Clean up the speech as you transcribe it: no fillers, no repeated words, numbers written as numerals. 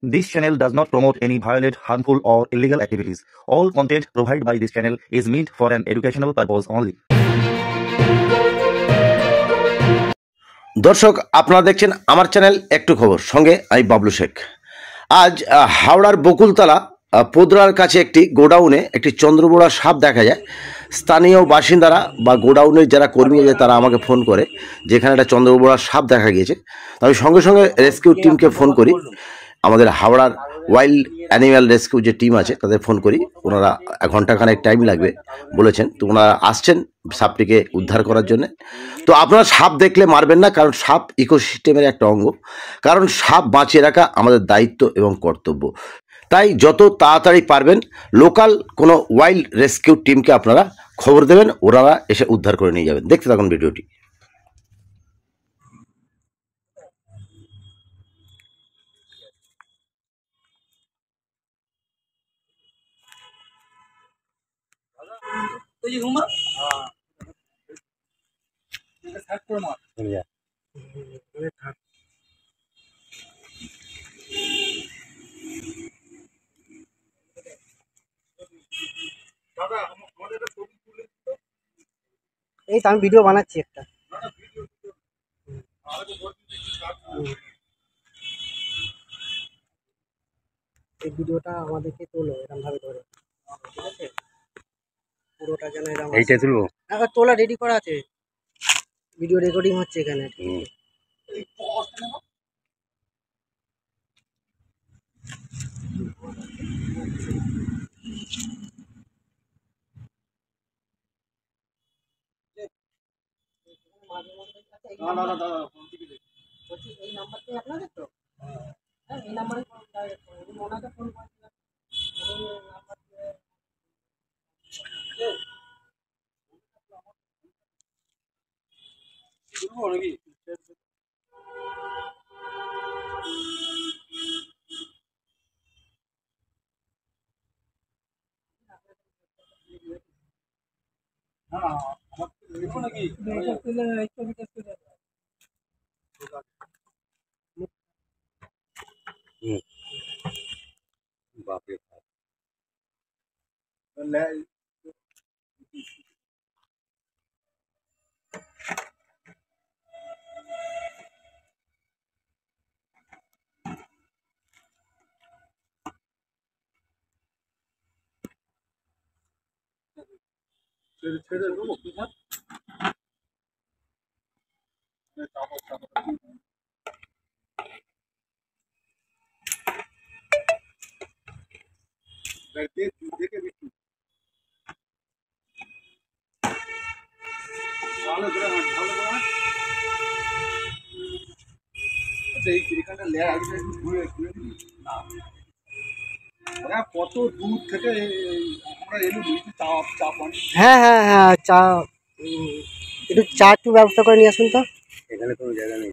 This channel does not promote any violent, harmful, or illegal activities. All content provided by this channel is meant for an educational purpose only. দর্শক আপনারা দেখছেন আমার channel একটু খবর, সঙ্গে আমি বাবলু শেখ। আজ হাওড়ার বকুলতলা পোদরার কাছে একটি গোডাউনে একটি চন্দ্রবোড়া সাপ দেখা যায়। স্থানীয় বাসিন্দারা বা গোডাউনের যারা কর্মী আছে তারা আমাকে ফোন করে যেখানে একটা চন্দ্রবোড়া সাপ দেখা গিয়েছে। আমি সঙ্গে সঙ্গে রেস্কিউ টিমকে ফোন করি, আমাদের হাওড়ার ওয়াইল্ড অ্যানিম্যাল রেস্কিউ যে টিম আছে তাদের ফোন করি। ওনারা ঘন্টাখানেক টাইম লাগবে বলেছেন, তো ওনারা আসছেন সাপটিকে উদ্ধার করার জন্য। তো আপনারা সাপ দেখলে মারবেন না, কারণ সাপ ইকোসিস্টেমের একটা অঙ্গ, কারণ সাপ বাঁচিয়ে রাখা আমাদের দায়িত্ব এবং কর্তব্য। তাই যত তাড়াতাড়ি পারবেন লোকাল কোনো ওয়াইল্ড রেস্কিউ টিমকে আপনারা খবর দেবেন, ওনারা এসে উদ্ধার করে নিয়ে যাবেন। দেখতে থাকুন ভিডিওটি। এই তো আমি ভিডিও বানাচ্ছি একটা। এই ভিডিওটা আমাদেরকে তোলো এরকম ভাবে ধরে, ঠিক আছে? পুরোটা যেন এরকম এইটা তুলবো, এখন তোলা রেডি করা আছে, ভিডিও রেকর্ডিং হচ্ছে এখানে। এই নাম্বারটাই আপনাদের তো? হ্যাঁ, এই নাম্বারে ওনাকে ফোন করেছিলাম। বাপরে কত দূর থেকে আমরা এলু চাপ চাপ। হ্যাঁ হ্যাঁ হ্যাঁ, চা একটু চা একটু ব্যবস্থা করে নিয়ে আসুন তো। এখানে কোনো জায়গা নেই।